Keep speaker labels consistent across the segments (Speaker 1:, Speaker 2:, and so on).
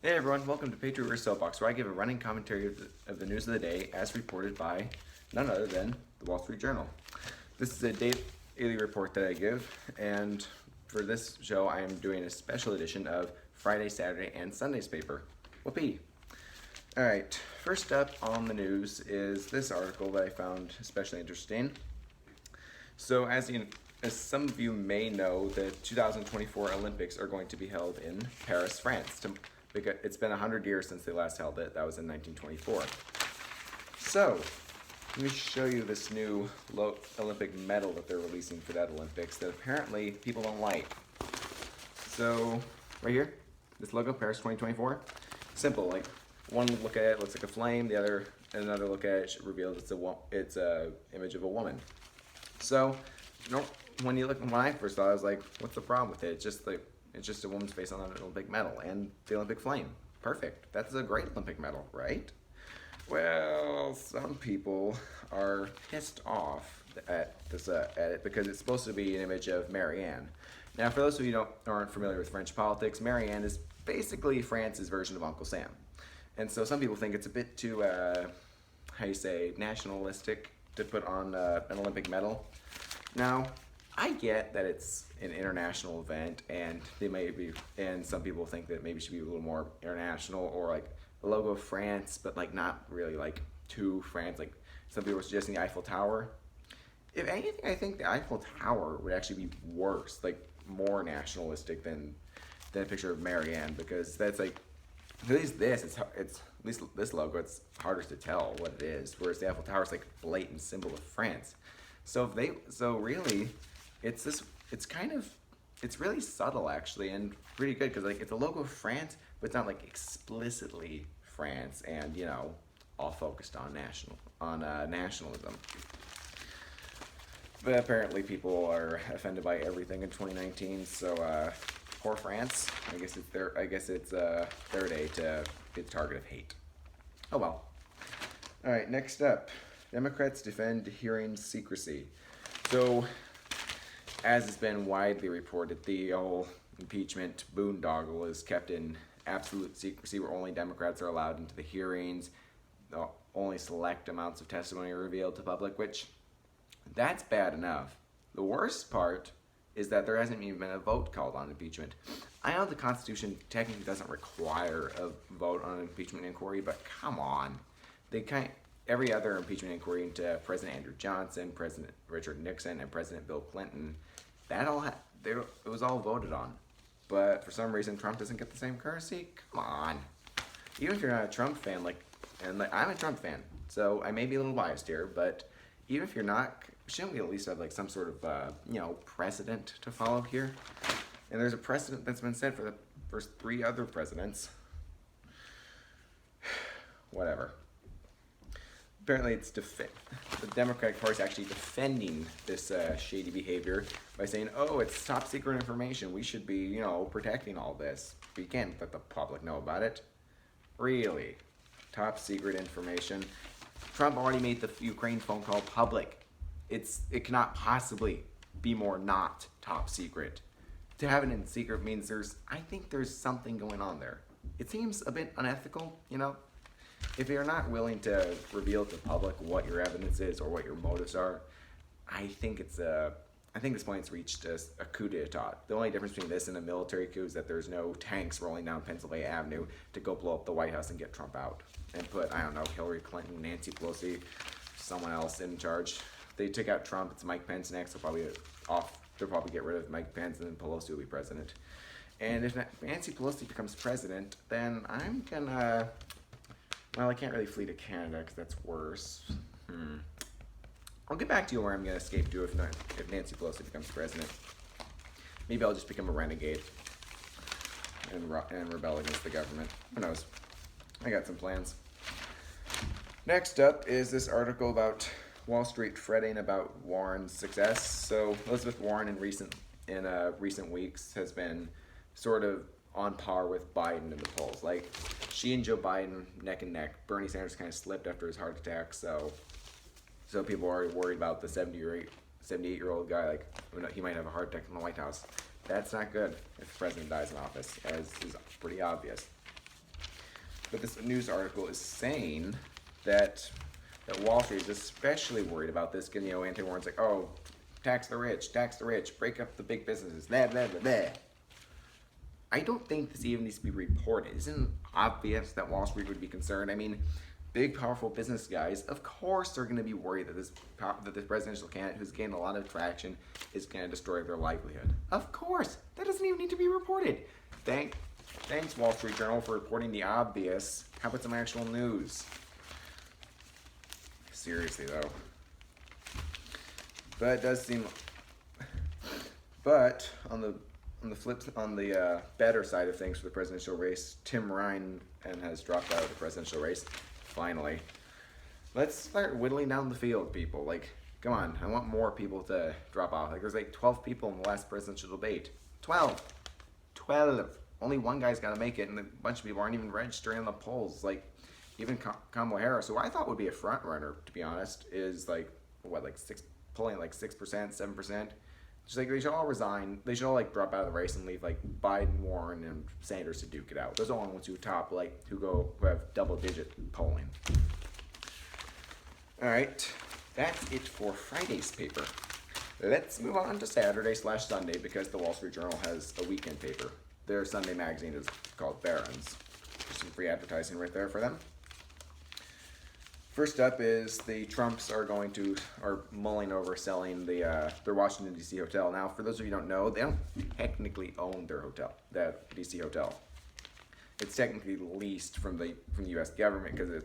Speaker 1: Hey everyone, welcome to Patriot Rear Soapbox, where I give a running commentary of the news of the day as reported by none other than the Wall Street Journal. This is a daily report that I give, and for this show I am doing a special edition of Friday, Saturday, and Sunday's paper. Whoopee! Alright, first up on the news is this article that I found especially interesting. So as some of you may know, the 2024 Olympics are going to be held in Paris, France. Because it's been 100 years since they last held it. That was in 1924. So, let me show you this new Olympic medal that they're releasing for that Olympics that apparently people don't like. So, right here, this logo, Paris 2024. Simple, like one look at it looks like a flame, another look at it reveals it's a image of a woman. So, when I first saw it, I was like, what's the problem with it? It's just a woman's face on an Olympic medal and the Olympic flame. Perfect. That's a great Olympic medal, right? Well, some people are pissed off at it because it's supposed to be an image of Marianne. Now, for those of you who aren't familiar with French politics, Marianne is basically France's version of Uncle Sam. And so some people think it's a bit too, nationalistic to put on an Olympic medal. Now, I get that it's an international event, and some people think that maybe it should be a little more international, or like the logo of France, but like not really like to France. Like some people are suggesting the Eiffel Tower. If anything, I think the Eiffel Tower would actually be worse, like more nationalistic than a picture of Marianne, because that's like at least this logo, it's harder to tell what it is, whereas the Eiffel Tower is like a blatant symbol of France. So really, it's really subtle actually, and pretty good, because like it's a logo of France, but it's not like explicitly France, and all focused on nationalism. But apparently people are offended by everything in 2019. So poor France. I guess it's their day to be the target of hate. Oh well. All right. Next up, Democrats defend hearings secrecy. So, as has been widely reported, the whole impeachment boondoggle is kept in absolute secrecy, where only Democrats are allowed into the hearings. Only select amounts of testimony are revealed to public, which, that's bad enough. The worst part is that there hasn't even been a vote called on impeachment. I know the Constitution technically doesn't require a vote on an impeachment inquiry, but come on. Every other impeachment inquiry into President Andrew Johnson, President Richard Nixon, and President Bill Clinton, it was all voted on. But for some reason, Trump doesn't get the same courtesy? Come on. Even if you're not a Trump fan, I'm a Trump fan, so I may be a little biased here, but even if you're not, shouldn't we at least have like some sort of, precedent to follow here? And there's a precedent that's been set for the first 3 other presidents. Whatever. Apparently the Democratic Party is actually defending this shady behavior by saying, oh, it's top secret information. We should be, protecting all this. But you can't let the public know about it. Really? Top secret information. Trump already made the Ukraine phone call public. It cannot possibly be more not top secret. To have it in secret means I think there's something going on there. It seems a bit unethical, If you're not willing to reveal to the public what your evidence is or what your motives are, I think this point's reached a coup d'etat. The only difference between this and a military coup is that there's no tanks rolling down Pennsylvania Avenue to go blow up the White House and get Trump out and put, I don't know, Hillary Clinton, Nancy Pelosi, someone else in charge. They took out Trump. It's Mike Pence next. They'll probably get rid of Mike Pence, and then Pelosi will be president. And if Nancy Pelosi becomes president, then I'm gonna. Well, I can't really flee to Canada because that's worse. I'll get back to you where I'm going to escape to if Nancy Pelosi becomes president. Maybe I'll just become a renegade and rebel against the government. Who knows? I got some plans. Next up is this article about Wall Street fretting about Warren's success. So Elizabeth Warren in recent weeks has been sort of on par with Biden in the polls. Like, she and Joe Biden neck and neck. Bernie Sanders kind of slipped after his heart attack, so people are worried about the 78-year-old guy. Like, he might have a heart attack in the White House. That's not good if the president dies in office, as is pretty obvious. But this news article is saying that Wall Street is especially worried about this. You know, anti-war, it's like, oh, tax the rich, break up the big businesses, blah, blah, blah, blah. I don't think this even needs to be reported. Isn't it obvious that Wall Street would be concerned? I mean, big, powerful business guys, of course they're going to be worried that this presidential candidate who's gained a lot of traction is going to destroy their livelihood. Of course. That doesn't even need to be reported. Thanks, Wall Street Journal, for reporting the obvious. How about some actual news? Seriously, though. But it does seem... But, on the better side of things for the presidential race, Tim Ryan has dropped out of the presidential race. Finally. Let's start whittling down the field, people. Like, come on, I want more people to drop off. Like, there's like 12 people in the last presidential debate. 12! Only one guy's got to make it, and a bunch of people aren't even registering in the polls. Like, even Kamala Harris, who I thought would be a front runner, to be honest, is like, pulling like 6%, 7%. Just like, they should all resign. They should all like drop out of the race and leave like Biden, Warren, and Sanders to duke it out. Those are the only ones who have double-digit polling. All right, that's it for Friday's paper. Let's move on to Saturday/Sunday because the Wall Street Journal has a weekend paper. Their Sunday magazine is called Barron's. There's some free advertising right there for them. First up is the Trumps are mulling over selling their Washington, D.C. hotel. Now, for those of you who don't know, they don't technically own their hotel, that D.C. hotel. It's technically leased from the U.S. government because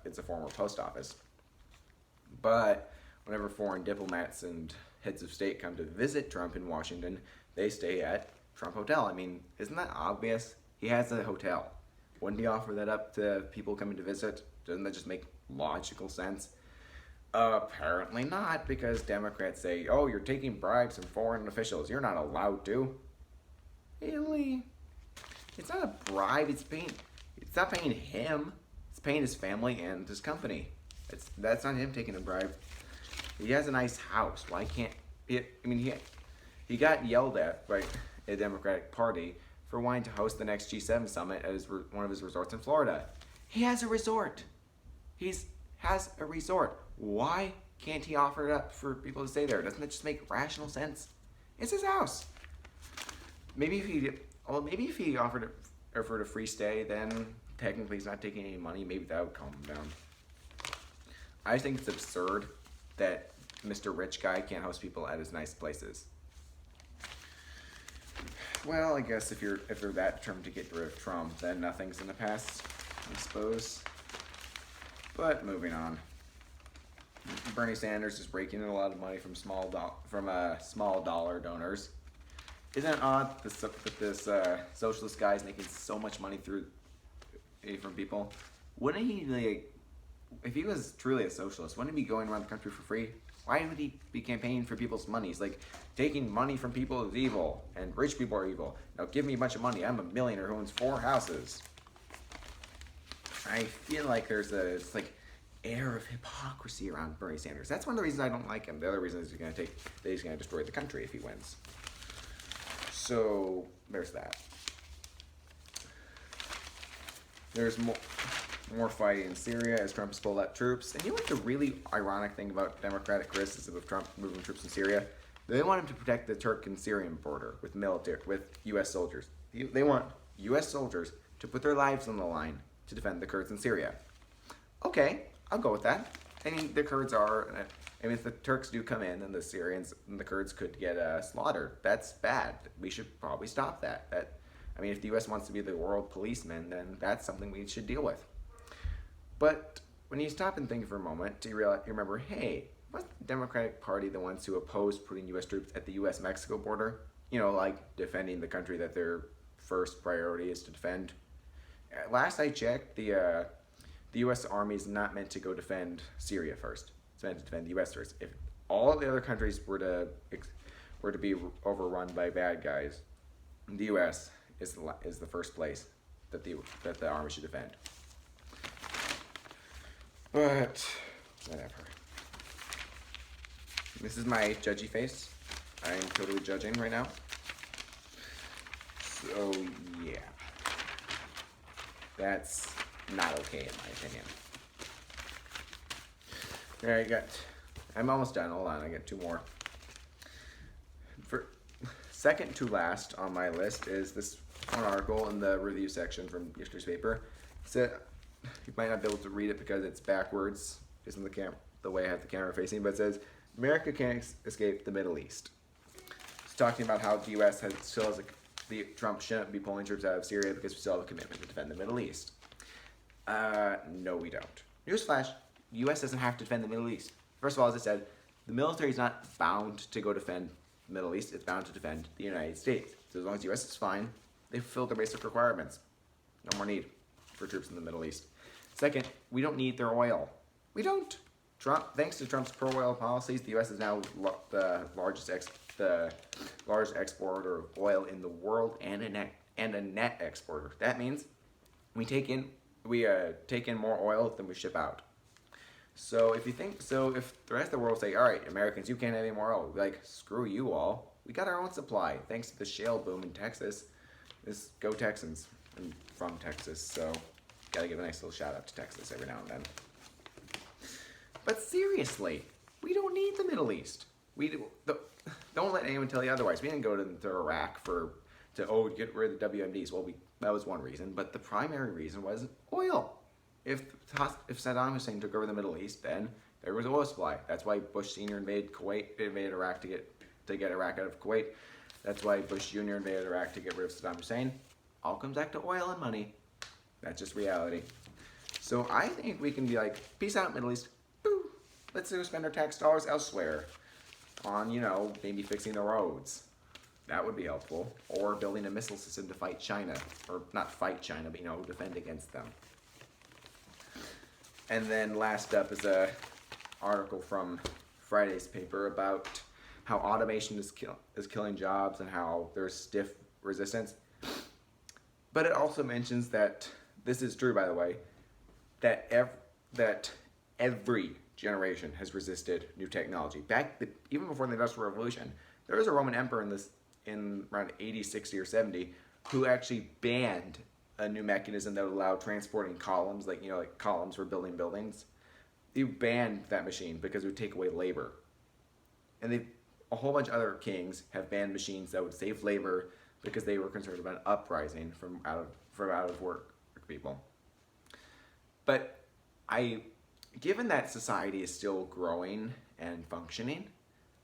Speaker 1: it's a former post office. But whenever foreign diplomats and heads of state come to visit Trump in Washington, they stay at Trump Hotel. I mean, isn't that obvious? He has a hotel. Wouldn't he offer that up to people coming to visit? Doesn't that just make logical sense? Apparently not, because Democrats say, oh, you're taking bribes from foreign officials. You're not allowed to. Really? It's not a bribe. It's not paying him. It's paying his family and his company. That's not him taking a bribe. He has a nice house. Why can't he got yelled at by a Democratic Party for wanting to host the next G7 summit at one of his resorts in Florida. He has a resort. Has a resort. Why can't he offer it up for people to stay there? Doesn't that just make rational sense? It's his house. Maybe if he offered a free stay, then technically he's not taking any money. Maybe that would calm him down. I think it's absurd that Mr. Rich Guy can't host people at his nice places. Well, I guess if you're that determined to get rid of Trump, then nothing's in the past, I suppose. But moving on, Bernie Sanders is raking in a lot of money from small dollar donors. Isn't it odd that this socialist guy is making so much money from people? Wouldn't he, if he was truly a socialist, wouldn't he be going around the country for free? Why would he be campaigning for people's money? He's like, taking money from people is evil, and rich people are evil. Now give me a bunch of money. I'm a millionaire who owns 4 houses. I feel like there's this air of hypocrisy around Bernie Sanders. That's one of the reasons I don't like him. The other reason is he's going to destroy the country if he wins. So there's that. There's more fighting in Syria as Trump has pulled out troops. And you know what the really ironic thing about Democratic criticism of Trump moving troops in Syria? They want him to protect the Turk and Syrian border with U.S. soldiers. They want U.S. soldiers to put their lives on the line to defend the Kurds in Syria. Okay, I'll go with that. I mean, if the Turks do come in, then the Syrians and the Kurds could get slaughtered. That's bad. We should probably stop that. If the U.S. wants to be the world policeman, then that's something we should deal with. But when you stop and think for a moment, you remember, hey, wasn't the Democratic Party the ones who opposed putting U.S. troops at the U.S.-Mexico border? Defending the country that their first priority is to defend. Last I checked, the U.S. Army is not meant to go defend Syria first. It's meant to defend the U.S. first. If all of the other countries were to be overrun by bad guys, the U.S. is the first place that the Army should defend. But whatever. This is my judgy face. I am totally judging right now. So yeah, that's not okay in my opinion. Alright, I'm almost done. Hold on, I got two more. For second to last on my list is this one article in the review section from yesterday's paper. So you might not be able to read it because it's backwards, isn't the way I have the camera facing, but it says America can't escape the Middle East. It's talking about how the U.S. still has Trump shouldn't be pulling troops out of Syria because we still have a commitment to defend the Middle East. No, we don't. Newsflash: the U.S. doesn't have to defend the Middle East. First of all, as I said, the military is not bound to go defend the Middle East. It's bound to defend the United States. So as long as the U.S. is fine, they fulfill their basic requirements. No more need for troops in the Middle East. Second, we don't need their oil. We don't. Thanks to Trump's pro-oil policies, the U.S. is now the largest exporter of oil in the world and a net exporter. That means we take in more oil than we ship out. So if the rest of the world say, all right, Americans, you can't have any more oil, we'll be like, screw you all. We got our own supply thanks to the shale boom in Texas. Go Texans. I'm from Texas, so gotta give a nice little shout out to Texas every now and then. But seriously, we don't need the Middle East. Don't let anyone tell you otherwise. We didn't go to Iraq to get rid of the WMDs. Well, that was one reason, but the primary reason was oil. If Saddam Hussein took over the Middle East, then there was oil supply. That's why Bush Sr. invaded Iraq to get Iraq out of Kuwait. That's why Bush Jr. invaded Iraq to get rid of Saddam Hussein. All comes back to oil and money. That's just reality. So I think we can be like, peace out, Middle East. Boo. Let's go spend our tax dollars elsewhere on, maybe fixing the roads. That would be helpful. Or building a missile system to fight China. Or not fight China, but, defend against them. And then last up is a article from Friday's paper about how automation is killing jobs and how there's stiff resistance. But it also mentions that, this is true by the way, that every generation has resisted new technology. Even before the Industrial Revolution, there was a Roman emperor in around 80, 60, or 70 who actually banned a new mechanism that would allow transporting columns, like columns for building buildings. They banned that machine because it would take away labor. And a whole bunch of other kings have banned machines that would save labor because they were concerned about an uprising from out of work people. But given that society is still growing and functioning,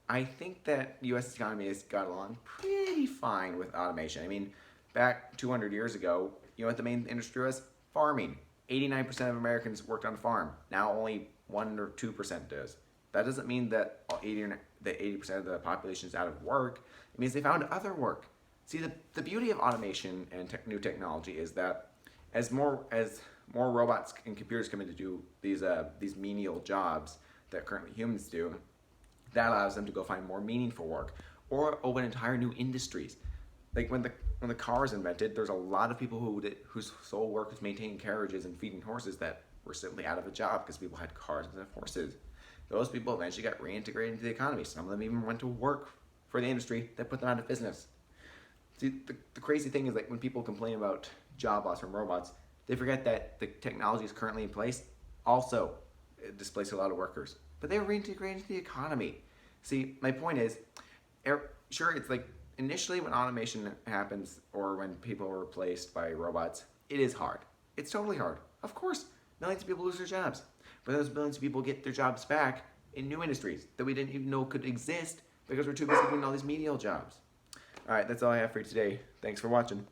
Speaker 1: I think that the U.S. economy has got along pretty fine with automation. I mean, back 200 years ago, what the main industry was? Farming. 89% of Americans worked on a farm. Now only 1 or 2% does. That doesn't mean that 80% of the population is out of work. It means they found other work. See, the beauty of automation and new technology is that as more robots and computers come in to do these menial jobs that currently humans do, that allows them to go find more meaningful work or open entire new industries. Like when the car was invented, there's a lot of people whose sole work was maintaining carriages and feeding horses that were simply out of a job because people had cars instead of horses. Those people eventually got reintegrated into the economy. Some of them even went to work for the industry that put them out of business. See, the crazy thing is, like, when people complain about job loss from robots, they forget that the technology is currently in place also displaced a lot of workers. But they were reintegrated into the economy. See, my point is, sure, it's like initially when automation happens or when people are replaced by robots, it is hard. It's totally hard. Of course, millions of people lose their jobs. But those millions of people get their jobs back in new industries that we didn't even know could exist because we're too busy doing all these menial jobs. All right, that's all I have for you today. Thanks for watching.